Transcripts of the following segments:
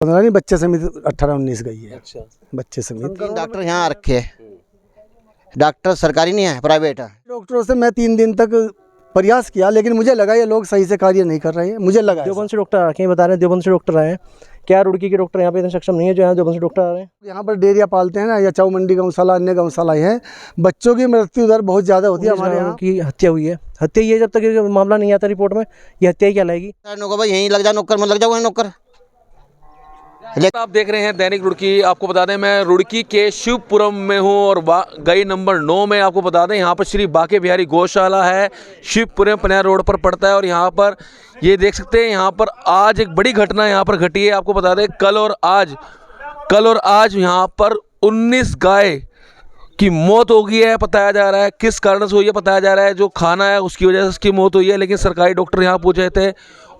15 नहीं, बच्चे समिति 18-19 गई है। अच्छा, बच्चे समिति। 3 डॉक्टर यहाँ रखे हैं। डॉक्टर सरकारी नहीं है, प्राइवेट है। डॉक्टरों से मैं 3 दिन तक प्रयास किया, लेकिन मुझे लगा ये लोग सही से कार्य नहीं कर रहे हैं। मुझे लगा देवबंद से डॉक्टर रखे हैं, बता रहे हैं देवबंद से डॉक्टर आए हैं। क्या रुड़की के डॉक्टर यहाँ पे इतने सक्षम नहीं है जो यहाँ देवबंद से डॉक्टर आ रहे हैं? यहाँ पर डेयरिया पालते हैं ना, या चाऊ मंडी गौशाला, अन्य गौशालाएं हैं, बच्चों की मृत्यु दर बहुत ज़्यादा होती है हमारे यहाँ। की हत्या हुई है, हत्या ही है। जब तक ये मामला नहीं आता रिपोर्ट में, ये हत्या ही क्या लाएगी? नौकर भाई यहीं लग जा, नौकर में लग जाओ, वहीं नौकर। आप देख रहे हैं दैनिक रुड़की। आपको बता दें मैं रुड़की के शिवपुरम में हूं और गई नंबर 9 में आपको बता दें यहाँ पर श्री बाके बिहारी गौशाला है, शिवपुरम पनिया रोड पर पड़ता है। और यहाँ पर ये देख सकते हैं, यहाँ पर आज एक बड़ी घटना यहाँ पर घटी है। आपको बता दें कल और आज यहाँ पर 19 गाय की मौत हो गई है, बताया जा रहा है। किस कारण से हुई है बताया जा रहा है, जो खाना है उसकी वजह से उसकी मौत हुई है। लेकिन सरकारी डॉक्टर यहाँ पूछे थे,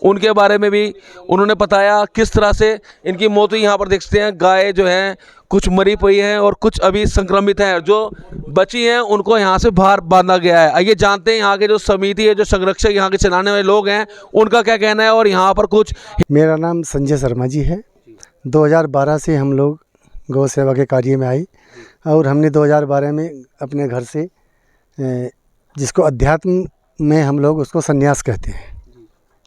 उनके बारे में भी उन्होंने बताया किस तरह से इनकी मौत हुई। यहाँ पर देख सकते हैं गाय जो हैं कुछ मरी पड़ी हैं और कुछ अभी संक्रमित हैं, जो बची हैं उनको यहाँ से बाहर बांधा गया है। आइए जानते हैं यहाँ के जो समिति है, जो संरक्षक यहाँ के चलाने वाले लोग हैं, उनका क्या कहना है। और यहाँ पर कुछ मेरा नाम संजय शर्मा जी है। 2012 से हम लोग गौ सेवा के कार्य में आई और हमने 2012 में अपने घर से, जिसको अध्यात्म में हम लोग उसको संन्यास कहते हैं,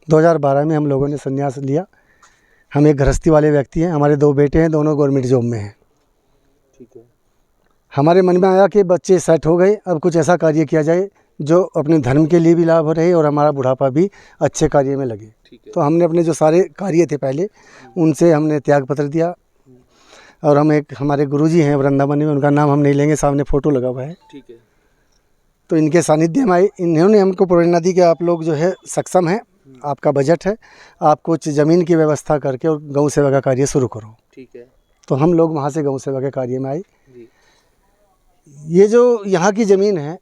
2012 में हम लोगों ने संन्यास लिया। हम एक गृहस्थी वाले व्यक्ति हैं, हमारे 2 बेटे हैं, दोनों गवर्नमेंट जॉब में हैं। ठीक है। हमारे मन में आया कि बच्चे सेट हो गए, अब कुछ ऐसा कार्य किया जाए जो अपने धर्म के लिए भी लाभ रहे और हमारा बुढ़ापा भी अच्छे कार्य में लगे। तो हमने अपने जो सारे कार्य थे पहले, उनसे हमने त्याग पत्र दिया। और हम एक हमारे गुरुजी हैं वृंदावन में, उनका नाम हम नहीं लेंगे, सामने फ़ोटो लगा हुआ है। ठीक है। तो इनके सानिध्य में आए, इन्होंने हमको प्रेरणा दी कि आप लोग जो है सक्षम हैं, आपका बजट है, आप कुछ ज़मीन की व्यवस्था करके और गौ सेवा का कार्य शुरू करो। ठीक है। तो हम लोग वहाँ से गौ सेवा के कार्य में आए। ये जो यहाँ की ज़मीन है,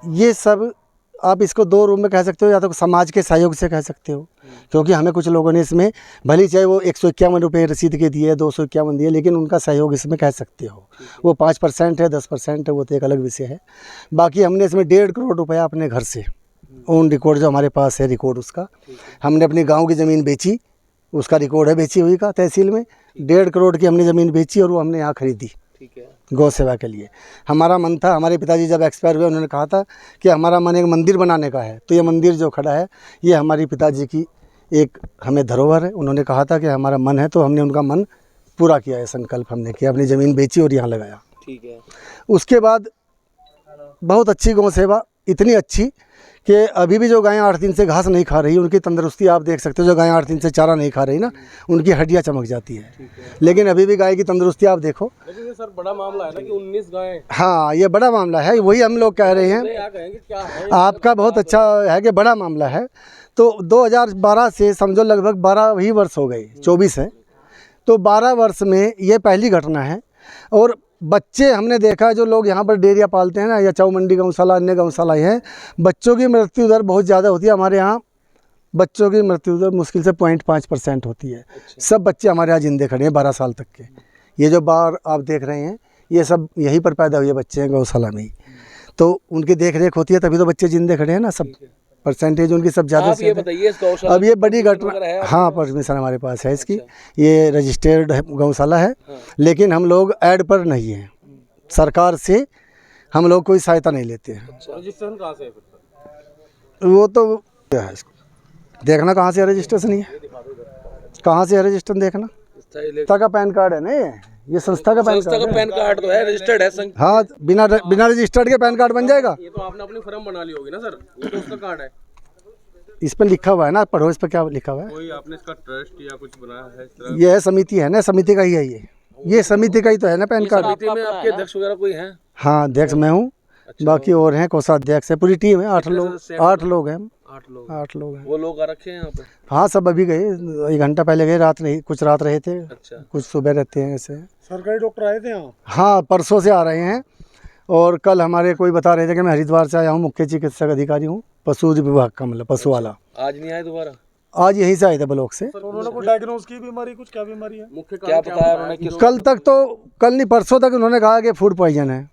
ये सब आप इसको 2 रूप में कह सकते हो, या तो समाज के सहयोग से कह सकते हो, क्योंकि हमें कुछ लोगों ने इसमें भले चाहे वो 151 रुपये रसीद के दिए, 251 दिए, लेकिन उनका सहयोग इसमें कह सकते हो। वो 5% है, 10% है, वो तो एक अलग विषय है। बाकी हमने इसमें 1.5 करोड़ रुपया अपने घर से ऑन रिकॉर्ड जो हमारे पास है रिकॉर्ड, उसका हमने अपनी गांव की ज़मीन बेची, उसका रिकॉर्ड है बेची हुई का तहसील में। 1.5 करोड़ की हमने ज़मीन बेची और वो हमने यहाँ खरीदी। ठीक है। गौ सेवा के लिए हमारा मन था, हमारे पिताजी जब एक्सपायर हुए उन्होंने कहा था कि हमारा मन एक मंदिर बनाने का है। तो ये मंदिर जो खड़ा है, ये हमारी पिताजी की एक हमें धरोहर है। उन्होंने कहा था कि हमारा मन है, तो हमने उनका मन पूरा किया है, संकल्प हमने किया, अपनी ज़मीन बेची और यहाँ लगाया। ठीक है। उसके बाद बहुत अच्छी गौ सेवा, इतनी अच्छी कि अभी भी जो गायें 8 दिन से घास नहीं खा रही, उनकी तंदुरुस्ती आप देख सकते हो। जो गायें 8 दिन से चारा नहीं खा रही ना, उनकी हड्डियाँ चमक जाती है। लेकिन अभी भी गाय की तंदुरुस्ती आप देखो। लेकिन ये सर बड़ा मामला है ना कि 19 गायें। हाँ, ये बड़ा मामला है, वही हम लोग कह रहे हैं। क्या है? आपका बहुत अच्छा है कि बड़ा मामला है। तो 2012 से समझो लगभग 12 ही वर्ष हो गए, 24 है, तो 12 वर्ष में ये पहली घटना है। और बच्चे हमने देखा, जो लोग यहाँ पर डेयरिया पालते हैं ना, या चाऊ मंडी गौशाला, अन्य गौशालाएं हैं, बच्चों की मृत्यु दर बहुत ज़्यादा होती है हमारे यहाँ। बच्चों की मृत्यु दर मुश्किल से 0.5% होती है। सब बच्चे हमारे यहाँ जिंदे खड़े हैं 12 साल तक के। ये जो बाहर आप देख रहे हैं, ये सब यहीं पर पैदा हुए बच्चे हैं, गौशाला में ही। तो उनकी देख रेख होती है, तभी तो बच्चे जिंदे खड़े हैं ना। सब परसेंटेज उनकी सब ज़्यादा से। अब ये बड़ी घटना, हाँ, परमिशन हमारे पास है इसकी। ये रजिस्टर्ड गौशाला है, लेकिन हम लोग ऐड पर नहीं हैं। सरकार से हम लोग कोई सहायता नहीं लेते हैं। रजिस्ट्रेशन कहाँ से है? वो तो है, इसको देखना कहाँ से है रजिस्ट्रेशन, ये कहाँ से है रजिस्ट्रेशन देखना। संस्था का पैन कार्ड है ना, ये संस्था का पैन कार्ड तो है, रजिस्टर्ड है। हाँ, बिना रजिस्टर्ड के पैन कार्ड बन जाएगा। ये तो आपने अपनी फर्म बना ली होगी ना सर, ये तो उसका कार्ड है। इस पर लिखा हुआ है ना, पढ़ो इस पर क्या लिखा हुआ है। कोई आपने इसका ट्रस्ट या कुछ बनाया है इस तरह? ये है समिति है ना, समिति का ही है ये समिति का ही तो है ना पैन कार्ड। समिति में आपके अध्यक्ष वगैरह कोई हैं? हाँ, अध्यक्ष मैं हूँ। अच्छा, बाकी और हैं, कोषाध्यक्ष है, पूरी टीम है, 8 लोग हैं। 8 लोग हैं। वो लोग आ रखे हैं यहाँ पे? हाँ, सब अभी गए, 1 घंटा पहले गए, रात नहीं, कुछ रात रहे थे। अच्छा। कुछ सुबह रहते हैं ऐसे। सरकारी डॉक्टर आए थे यहाँ? हाँ, परसों से आ रहे हैं। और कल हमारे कोई बता रहे थे कि मैं हरिद्वार से आया हूँ, मुख्य चिकित्सक अधिकारी हूँ, पशु विभाग का, मतलब पशु वाला। आज नहीं आए दोबारा? आज यहीं से आए थे ब्लॉक से। उन्होंने कोई डायग्नोज की बीमारी, कुछ क्या बीमारी है? मुख्य क्या बताया उन्होंने? कल तक तो, कल नहीं परसों तक उन्होंने कहा कि फूड पॉइजन है।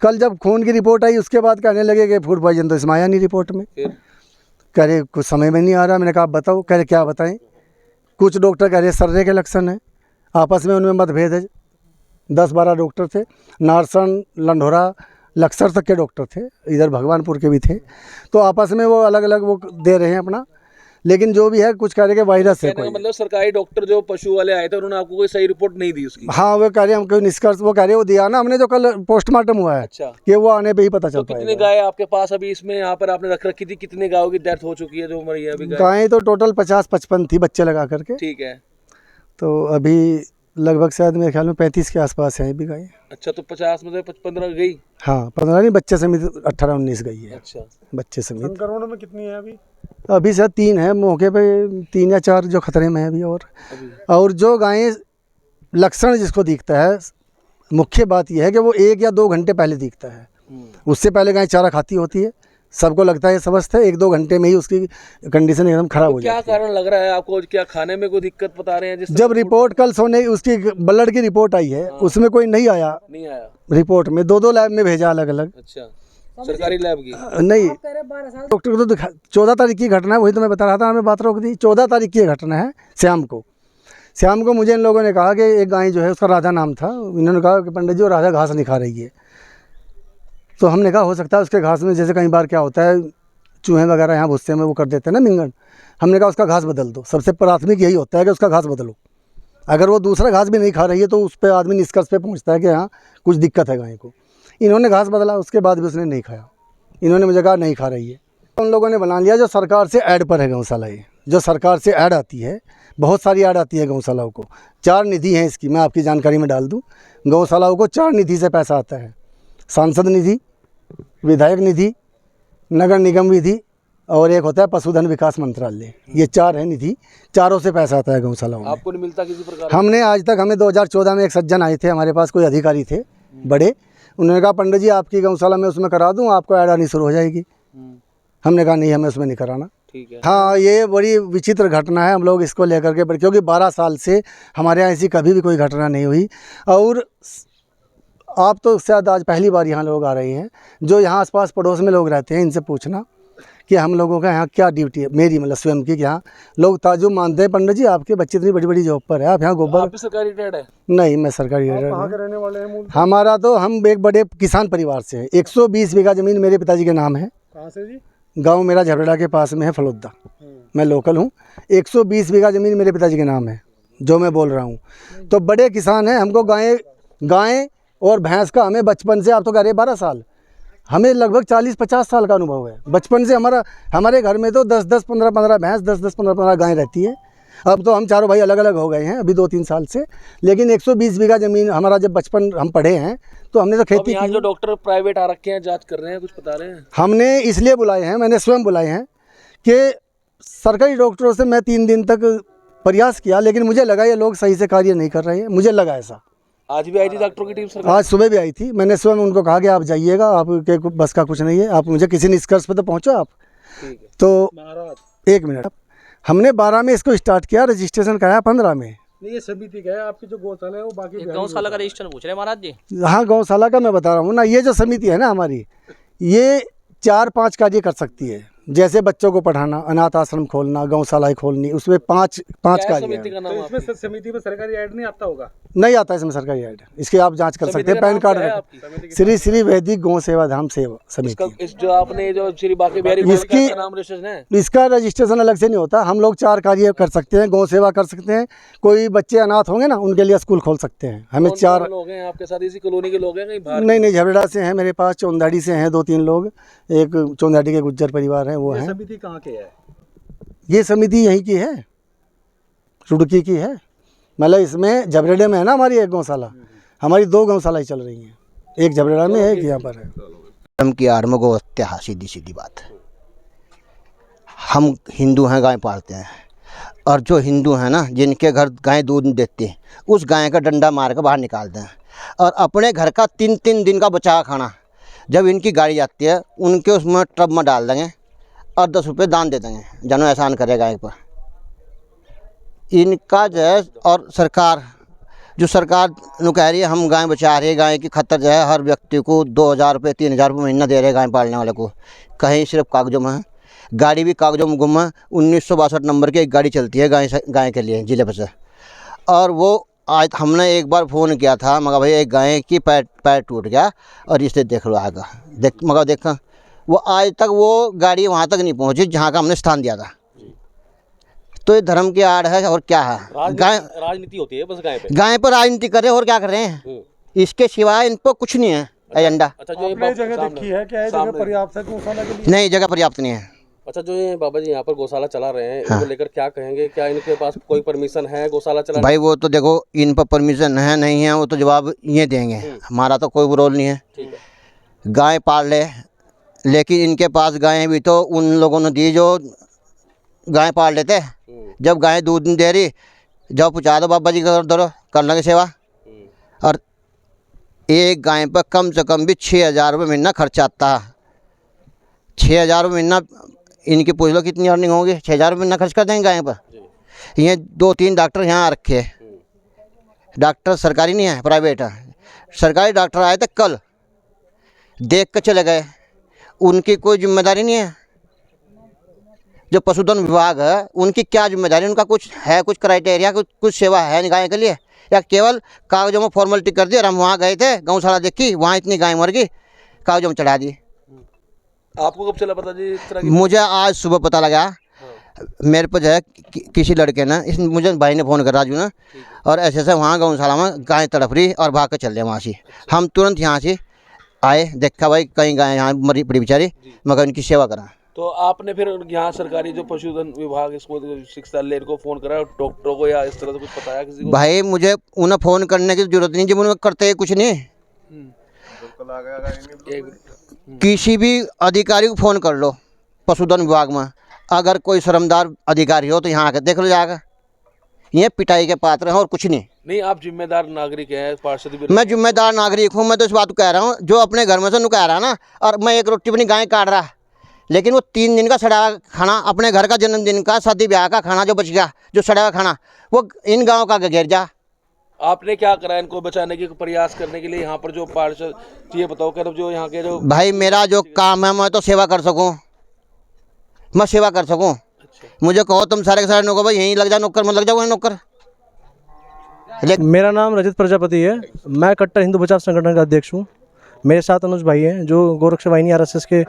कल जब खून की रिपोर्ट आई, उसके बाद कहने लगे कि फूड पॉइजन तो इसमें आया नहीं रिपोर्ट में। कह रहे कुछ समय में नहीं आ रहा। मैंने कहा आप बताओ। कह रहे क्या बताएं। कुछ डॉक्टर कह रहे सर्रे के लक्षण है, आपस में उनमें मतभेद है। 10-12 डॉक्टर थे, नारसन, लंढोरा, लक्सर तक के डॉक्टर थे, इधर भगवानपुर के भी थे। तो आपस में वो अलग अलग वो दे रहे हैं अपना, लेकिन जो भी है कुछ कह रहे कि वायरस है कहने का कोई। मतलब सरकारी डॉक्टर जो पशु वाले आए थे उन्होंने आपको कोई सही रिपोर्ट नहीं दी उसकी? हाँ, वो कह रहे हैं हमको निष्कर्ष, वो कह रहे हैं वो दिया ना हमने, जो कल पोस्टमार्टम हुआ है अच्छा, कि वो आने पे ही पता तो चल कितनी पाएगा। गाय आपके पास अभी इसमें यहाँ पर आपने रख रखी थी? कितनी गायों की डेथ हो चुकी है जो मरी है अभी गाय? गायें तो टोटल 50-55 थी बच्चे लगा करके, ठीक है। तो अभी लगभग शायद मेरे ख्याल में 35 के आसपास है अभी गायें। अच्छा, तो 50 में से 15 गई? हाँ, 15 नहीं, बच्चे समेत 18-19 गई है, अच्छा, बच्चे समेत। संक्रमण में कितनी है अभी? अभी शायद 3 है मौके पे, 3 या 4 जो खतरे में है अभी। अभी और जो गायें लक्षण जिसको दिखता है, मुख्य बात यह है कि वो 1 या 2 घंटे पहले दिखता है। उससे पहले गाय चारा खाती होती है, सबको लगता है स्वस्थ है, 1-2 घंटे में ही उसकी कंडीशन एकदम खराब हो क्या जाती है। कारण लग रहा है आपको? क्या खाने में कोई दिक्कत बता रहे हैं? जब रिपोर्ट कल सोने उसकी ब्लड की रिपोर्ट आई है, उसमें कोई नहीं आया नहीं आया रिपोर्ट में, 2-2 लैब में भेजा अलग अलग। अच्छा, सरकारी लैब की? नहीं, डॉक्टर को तो 14 तारीख की घटना है, वही तो मैं बता रहा था, हमें बात रोक दी। 14 तारीख की घटना है, शाम को मुझे इन लोगों ने कहा कि एक गाय जो है उसका राधा नाम था, इन्होंने कहा कि पंडित जी वो राधा घास नहीं खा रही है। तो हमने कहा हो सकता है उसके घास में, जैसे कई बार क्या होता है चूहे वगैरह यहाँ भुस्से में वो कर देते हैं ना मिंगन, हमने कहा उसका घास बदल दो। सबसे प्राथमिक यही होता है कि उसका घास बदलो। अगर वो दूसरा घास भी नहीं खा रही है तो उस पर आदमी निष्कर्ष पे पहुँचता है कि हाँ कुछ दिक्कत है गाय को। इन्होंने घास बदला, उसके बाद भी उसने नहीं खाया। इन्होंने मुझे कहा नहीं खा रही है। उन लोगों ने बना लिया जो सरकार से ऐड पर है गौशाला, ये जो सरकार से ऐड आती है, बहुत सारी ऐड आती है गौशालाओं को। 4 निधि हैं इसकी, मैं आपकी जानकारी में डाल दूं। गौशालाओं को 4 निधि से पैसा आता है, सांसद निधि, विधायक निधि, नगर निगम निधि और एक होता है पशुधन विकास मंत्रालय। ये 4 है निधि, चारों से पैसा आता है गौशालाओं में। आपको नहीं मिलता किसी प्रकार? हमने आज तक, हमें 2014 में एक सज्जन आए थे हमारे पास, कोई अधिकारी थे बड़े, उन्होंने कहा पंडित जी आपकी गौशाला में उसमें करा दूं, आपको ऐड आनी शुरू हो जाएगी। हमने कहा नहीं, हमें उसमें नहीं कराना। ठीक है। हाँ, ये बड़ी विचित्र घटना है। हम लोग इसको लेकर के, क्योंकि 12 साल से हमारे यहाँ ऐसी कभी भी कोई घटना नहीं हुई। और आप तो शायद आज पहली बार यहाँ लोग आ रहे हैं, जो यहाँ आसपास पड़ोस में लोग रहते हैं, इनसे पूछना कि हम लोगों का यहाँ क्या ड्यूटी है, मेरी मतलब स्वयं की, यहाँ लोग ताजुब मानते हैं पंडित जी आपके बच्चे इतनी बड़ी बड़ी जॉब पर है, आप यहाँ गोबर। आप भी सरकारी रिटायर्ड है? नहीं, मैं सरकारी कहाँ नहीं। के रहने वाले हैं मूल? हमारा तो, हम एक बड़े किसान परिवार से हैं। 120 बीघा ज़मीन मेरे पिताजी के नाम है। कहाँ से जी? गांव मेरा झबरेड़ा के पास में है, फलोद्दा। मैं लोकल हूँ। 120 बीघा ज़मीन मेरे पिताजी के नाम है, जो मैं बोल रहा हूँ। तो बड़े किसान हैं। हमको गाय और भैंस का हमें बचपन से, आप तो कह रहे 12 साल, हमें लगभग 40-50 साल का अनुभव है। बचपन से हमारे घर में तो 10-10, 15-15 भैंस, 10-10, 15-15 गाय रहती है। अब तो हम चारों भाई अलग अलग हो गए हैं अभी 2-3 साल से, लेकिन 120 बीघा ज़मीन हमारा, जब बचपन हम पढ़े हैं तो हमने तो खेती यहाँ की। जो डॉक्टर प्राइवेट आ रखे हैं, जांच कर रहे हैं, कुछ बता रहे हैं? हमने इसलिए बुलाए हैं, मैंने स्वयं बुलाए हैं कि सरकारी डॉक्टरों से मैं 3 दिन तक प्रयास किया, लेकिन मुझे लगा ये लोग सही से कार्य नहीं कर रहे हैं। मुझे लगा ऐसा। आज भी आई थी डॉक्टरों की टीम सरकार? आज सुबह भी आई थी। मैंने स्वयं उनको कहा कि आप जाइएगा, आपके बस का कुछ नहीं है, आप मुझे किसी निष्कर्ष पर तो पहुँचो आप। ठीक है। तो महाराज 1 मिनट, हमने 12 में इसको स्टार्ट किया, रजिस्ट्रेशन कराया 15 में। नहीं, ये समिति का है, आपकी जो गौशाला है वो बाकी गौशाला का रजिस्टर पूछ रहे हैं महाराज जी। हाँ, गौशाला का मैं बता रहा हूँ ना। ये जो समिति है ना हमारी, ये 4-5 कार्य कर सकती है। जैसे बच्चों को पढ़ाना, अनाथ आश्रम खोलना, गौशालाएं खोलनी, उसमें 5 कार्य समिति हैं। का नाम तो आपकी? इसमें समिति में सरकारी ऐड नहीं आता होगा? नहीं आता इसमें सरकारी ऐड, इसकी आप जांच कर सकते हैं। का पैन नाम कार्ड क्या है रख- आपकी? श्री वैदिक गौ सेवा धाम सेवा इसका समिति। इस जो आपने जो श्री बाके बिहारी गौशाला इसकी- का नाम रजिस्ट्रेशन है? इसका रजिस्ट्रेशन अलग से नहीं होता। हम लोग 4 कार्य कर सकते हैं। गौ सेवा कर सकते हैं, कोई बच्चे अनाथ होंगे ना, उनके लिए स्कूल खोल सकते हैं। हमें 4 लोग हैं आपके साथ, इसी कॉलोनी के लोग हैं कहीं बाहर? नहीं, झबरेड़ा से हैं मेरे पास, चौंदाड़ी से हैं 2-3 लोग, एक चौंदाड़ी के गुज्जर परिवार हैं, वो ये हैं। समिति कहाँ के है? ये समिति यहीं की है, रुड़की की है। मतलब इसमें झबरेड़े में है ना हमारी एक गौशाला, हमारी 2 गौशालाएं चल रही हैं, एक झबरेड़ा में है, एक यहाँ पर है। धर्म की आड़ में गौ हत्या है, सीधी सीधी बात है। हम हिंदू हैं, गाय पालते हैं, और जो हिंदू हैं ना, जिनके घर गाय दूध देती है, उस गाय का डंडा मार कर बाहर निकालते हैं, और अपने घर का 3-3 दिन का बचा खाना जब इनकी गाड़ी जाती है, उनके उसमें ट्रब में डाल देंगे और 10 रुपये दान दे देंगे, जनो एहसान करे गाय पर। इनका जो है, और सरकार जो कह रही है हम गाय बचा रही है, गाय की खतर जो है हर व्यक्ति को 2000 रुपये 3000 रुपये महीना दे रहे हैं गाय पालने वाले को, कहीं सिर्फ कागजों में है। गाड़ी भी कागजों में गुम है। 1962 नंबर की एक गाड़ी चलती है गाय के लिए जिले पर से। और वो आज हमने एक बार फ़ोन किया था, मगर भाई एक गाय की पैर टूट गया और इसे देख लो आएगा मगर देखा वो आज तक वो गाड़ी वहाँ तक नहीं पहुँची जहाँ का हमने स्थान दिया था। तो ये धर्म की आड़ है और क्या है। राजनीति होती है बस गाय पर राजनीति कर रहे और क्या कर रहे हैं, इसके सिवाय इन पर कुछ नहीं है एजेंडा। अच्छा जो आपने जगह देखी है क्या, ये जगह पर्याप्त है गौशाला के लिए? नहीं, जगह पर्याप्त नहीं है। अच्छा जो ये बाबा जी यहाँ पर गौशाला चला रहे हैं, इनको लेकर क्या कहेंगे? क्या इनके पास कोई परमिशन है गौशाला चलाने? भाई वो तो देखो इन पर परमिशन है नहीं है वो तो जवाब ये देंगे, हमारा तो कोई रोल नहीं है। ठीक है। गाय पाल ले, लेकिन इनके पास गायें भी तो उन लोगों ने दी जो गाय पाल लेते। जब गाय दूध नहीं दे रही, जाओ पूछा दो बाबा जी कर लेंगे सेवा। और एक गाय पर कम से कम भी 6,000 रुपये महीना खर्चा आता है। 6,000 रुपये महीना इनकी पूछ लो कितनी अर्निंग होगी। 6,000 रुपये महीना खर्च कर देंगे गाय पर। ये 2-3 डॉक्टर यहाँ रखे, डॉक्टर सरकारी नहीं है, प्राइवेट है। सरकारी डॉक्टर आए थे कल, देख कर चले गए, उनकी कोई जिम्मेदारी नहीं है। जो पशुधन विभाग है उनकी क्या जिम्मेदारी, उनका कुछ है, कुछ क्राइटेरिया, कुछ सेवा है गाय के लिए, या केवल कागजों में फॉर्मेलिटी कर दी और हम वहाँ गए थे गौशाला देखी, वहाँ इतनी गाय मर गई, कागजों में चढ़ा दी। आपको कब चला पता जी इस तरह की? मुझे आज सुबह पता लगा। मेरे पर जो है किसी लड़के ने मुझे भाई ने फ़ोन कर राजू ने, और ऐसे वहाँ गौशाला में गाय तड़प रही और भाग कर चल रहे वहाँ से। हम तुरंत यहाँ से आए, देखा भाई कहीं गाय यहाँ मरी पड़ी बेचारी, मगर इनकी सेवा करा। तो आपने फिर यहाँ सरकारी जो पशुधन विभाग इसको शिक्षा ले को फ़ोन करा डॉक्टरों को, या इस तरह से कुछ बताया किसी को? भाई मुझे उन्हें फ़ोन करने की ज़रूरत नहीं, जब उन्हें करते कुछ नहीं। किसी भी अधिकारी को फ़ोन कर लो पशुधन विभाग में, अगर कोई शर्मदार अधिकारी हो तो यहाँ आकर देख लो जाएगा। ये पिटाई के पात्र हैं और कुछ नहीं। नहीं, आप जिम्मेदार नागरिक हैं, पार्षद भी। मैं जिम्मेदार नागरिक हूँ, मैं तो इस बात को कह रहा हूँ, जो अपने घर में से नुका रहा ना, और मैं एक रोटी अपनी गाय काट रहा, लेकिन वो 3 दिन का सड़ा हुआ खाना, अपने घर का जन्मदिन का शादी ब्याह का खाना जो बच गया, जो सड़ा हुआ खाना, वो इन गाँव का घेर जा। आपने क्या करा इनको बचाने के प्रयास करने के लिए? यहाँ पर जो पार्षद, ये बताओ कर जो यहाँ के जो भाई मेरा जो काम है मैं तो सेवा कर सकूँ, मैं सेवा कर सकूँ। मुझे कहो तुम सारे के सारे नौकर भाई यहीं लग जाओ, नौकर में लग जाओ वहीं नौकर। मेरा नाम रजत प्रजापति है, मैं कट्टर हिंदू बचाव संगठन का अध्यक्ष हूँ। मेरे साथ अनुज भाई हैं जो गोरक्षा वाहिनी RSS के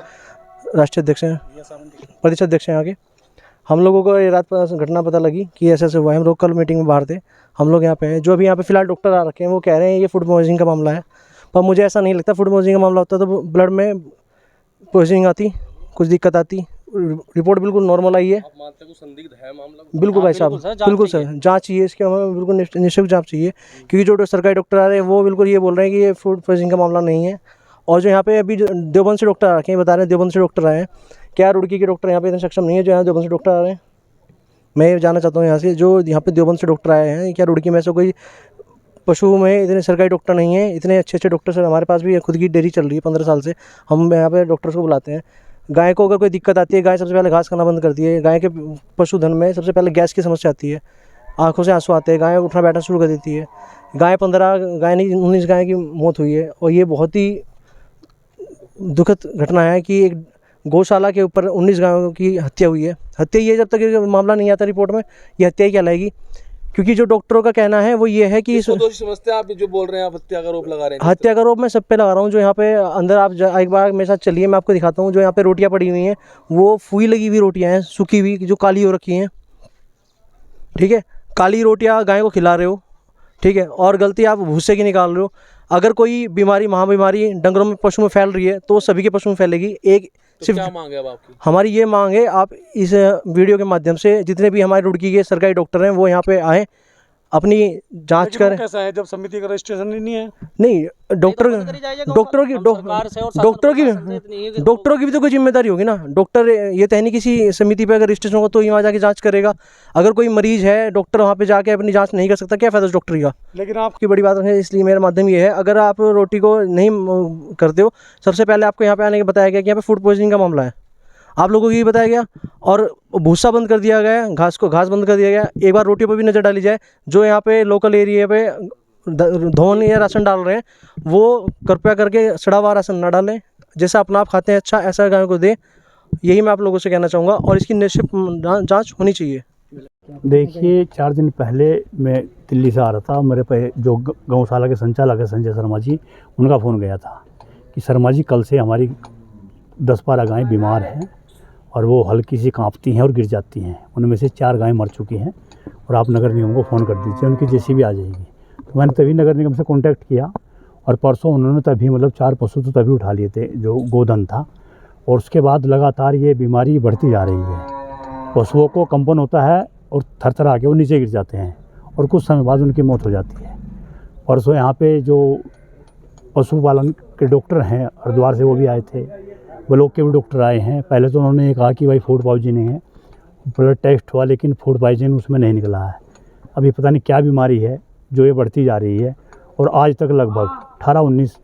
राष्ट्रीय अध्यक्ष हैं, प्रदेश अध्यक्ष हैं यहाँ के। हम लोगों को ये रात पर घटना पता लगी कि ऐसे हुआ है। हम लोग कल मीटिंग में बाहर थे, हम लोग यहाँ पे हैं। जो अभी यहाँ पे फिलहाल डॉक्टर आ रखे हैं वो कह रहे हैं ये फूड पॉइजनिंग का मामला है, पर मुझे ऐसा नहीं लगता। फूड पॉइजनिंग का मामला होता तो ब्लड में पॉइजनिंग आती, कुछ दिक्कत आती। रिपोर्ट बिल्कुल नॉर्मल आई है। आप मानते हो संदिग्ध है मामला? बिल्कुल भाई साहब, बिल्कुल सर, जांच चाहिए इसके, हमें बिल्कुल निश्चित जांच चाहिए, क्योंकि जो सरकारी डॉक्टर आ रहे हैं वो बिल्कुल ये बोल रहे हैं कि ये फूड पॉइजनिंग का मामला नहीं है। और जो यहाँ पे अभी देवबंद से डॉक्टर आ रखे हैं, बता रहे हैं देवबंद से डॉक्टर आए हैं। क्या रुड़की के डॉक्टर यहाँ पे इतने सक्षम नहीं है जो यहाँ देवबंद से डॉक्टर आ रहे हैं? मैं ये जानना चाहता हूँ यहाँ से, जो यहाँ पे देवबंद से डॉक्टर आए हैं, क्या रुड़की में से कोई पशु में इतने सरकारी डॉक्टर नहीं है? इतने अच्छे अच्छे डॉक्टर सर हमारे पास भी खुद की डेयरी चल रही है 15 साल से, हम यहाँ पे डॉक्टर्स को बुलाते हैं। गाय को अगर कोई दिक्कत आती है, गाय सबसे पहले घास खाना बंद करती है। गाय के पशुधन में सबसे पहले गैस की समस्या आती है, आंखों से आंसू आते हैं, गाय उठना बैठना शुरू कर देती है। गाय 15 गाय नहीं 19 गाय की मौत हुई है। और ये बहुत ही दुखद घटना है कि एक गौशाला के ऊपर 19 गायों की हत्या हुई है। हत्या ये जब तक ये मामला नहीं आता रिपोर्ट में, ये हत्या ही कहलाएगी। क्योंकि जो डॉक्टरों का कहना है वो ये है कि इसको दोषी समझते हैं आप, जो बोल रहे हैं आप हत्या का आरोप लगा रहे हैं? हत्या का आरोप मैं सब पे लगा रहा हूँ। जो यहाँ पे अंदर आप एक बार मेरे साथ चलिए, मैं आपको दिखाता हूँ। जो यहाँ पे रोटियाँ पड़ी हुई हैं वो फूई लगी हुई रोटियाँ हैं, सूखी हुई, जो काली हो रखी हैं। ठीक है, काली रोटियाँ गाय को खिला रहे हो, ठीक है, और गलती आप भूसे की निकाल रहे हो। अगर कोई बीमारी महाबीमारी डंगरों में पशु में फैल रही है तो सभी के पशु में फैलेगी। एक तो सिर्फ क्या मांग है अब आपकी? हमारी ये मांग है, आप इस वीडियो के माध्यम से जितने भी हमारे रुड़की के सरकारी डॉक्टर हैं वो यहाँ पे आएँ, अपनी जांच करें। कैसा है जब समिति का रजिस्ट्रेशन ही नहीं है? नहीं, डॉक्टरों की भी तो कोई जिम्मेदारी होगी ना। डॉक्टर ये तो है नहीं किसी समिति पे अगर रजिस्ट्रेशन होगा तो ही वहाँ जाके जांच करेगा। अगर कोई मरीज है, डॉक्टर वहाँ पे जाके अपनी जांच नहीं कर सकता, क्या फायदा उस डॉक्टर का? लेकिन आपकी की बड़ी बात है, इसलिए मेरा माध्यम ये है, अगर आप रोटी को नहीं करते हो, सबसे पहले आपको यहाँ पे आने के बताया गया कि यहाँ पे फूड पॉइजनिंग का मामला है, आप लोगों को ये बताया गया, और भूसा बंद कर दिया गया, घास बंद कर दिया गया। एक बार रोटियों पर भी नज़र डाली जाए। जो यहाँ पे लोकल एरिया पे धोन या राशन डाल रहे हैं वो कृपया करके सड़ा हुआ राशन ना डालें। जैसा अपना आप खाते हैं अच्छा, ऐसा गायों को दें। यही मैं आप लोगों से कहना चाहूँगा और इसकी निश्चित जाँच होनी चाहिए। देखिए 4 दिन पहले मैं दिल्ली से आ रहा था, मेरे पे जो गौशाला के संचालक है संजय शर्मा जी, उनका फ़ोन गया था कि शर्मा जी कल से हमारी 10-12 गायें बीमार हैं और वो हल्की सी कांपती हैं और गिर जाती हैं, उनमें से 4 गायें मर चुकी हैं और आप नगर निगम को फ़ोन कर दीजिए, उनकी जेसीबी आ जाएगी। तो मैंने तभी नगर निगम से कॉन्टैक्ट किया और परसों उन्होंने तभी मतलब 4 पशु तो तभी उठा लिए थे जो गोधन था, और उसके बाद लगातार ये बीमारी बढ़ती जा रही है। पशुओं को कंपन होता है और थरथरा के वो नीचे गिर जाते हैं और कुछ समय बाद उनकी मौत हो जाती है। परसों यहाँ पे जो पशुपालन के डॉक्टर हैं हरिद्वार से वो भी आए थे, ब्लॉक के भी डॉक्टर आए हैं। पहले तो उन्होंने ये कहा कि भाई फूड पॉइजनिंग है, ब्लड टेस्ट हुआ लेकिन फूड पॉइजनिंग उसमें नहीं निकला है। अभी पता नहीं क्या बीमारी है जो ये बढ़ती जा रही है और आज तक लगभग 18-19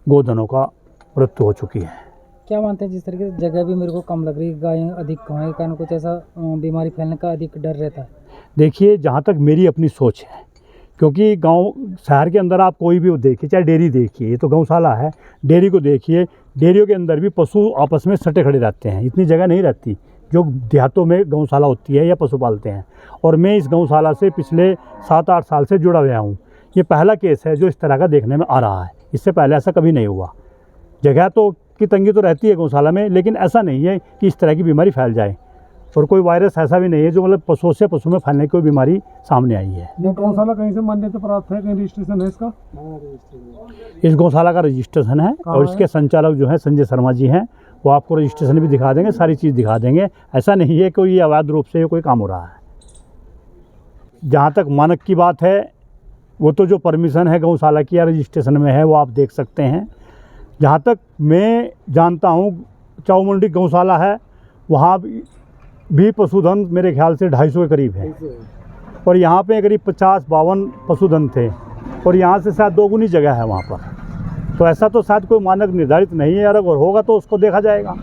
गोधनों का मृत्यु हो चुकी है। क्या मानते हैं जिस तरीके से जगह भी मेरे को कम लग रही है, गायें अधिक होने के कारण कुछ ऐसा बीमारी फैलने का अधिक डर रहता है? देखिए जहाँ तक मेरी अपनी सोच है, क्योंकि गांव शहर के अंदर आप कोई भी देखिए, चाहे डेयरी देखिए, ये तो गौशाला है, डेयरी को देखिए, डेयरियों के अंदर भी पशु आपस में सटे खड़े रहते हैं, इतनी जगह नहीं रहती जो देहातों में गौशाला होती है या पशु पालते हैं। और मैं इस गौशाला से पिछले 7-8 साल से जुड़ा हुआ हूँ। ये पहला केस है जो इस तरह का देखने में आ रहा है, इससे पहले ऐसा कभी नहीं हुआ। जगह तो की तंगी तो रहती है गौशाला में, लेकिन ऐसा नहीं है कि इस तरह की बीमारी फैल जाए, और कोई वायरस ऐसा भी नहीं है जो मतलब पशु से पशु में फैलने की कोई बीमारी सामने आई है। ये गौशाला कहीं से मान्यता प्राप्त है, कहीं रजिस्ट्रेशन है इसका? इस गौशाला का रजिस्ट्रेशन है और इसके संचालक जो है संजय शर्मा जी हैं, वो आपको रजिस्ट्रेशन भी दिखा देंगे, सारी चीज़ दिखा देंगे। ऐसा नहीं है कोई अवैध रूप से कोई काम हो रहा है। जहाँ तक मानक की बात है, वो तो जो परमिशन है गौशाला की या रजिस्ट्रेशन में है वो आप देख सकते हैं। जहाँ तक मैं जानता हूँ चाउमंडी गौशाला है, वहाँ भी पशुधन मेरे ख्याल से 250 के करीब है और यहाँ पे करीब 50-52 पशुधन थे और यहाँ से शायद 2 गुनी जगह है वहाँ पर। तो ऐसा तो शायद कोई मानक निर्धारित नहीं है, अगर होगा तो उसको देखा जाएगा।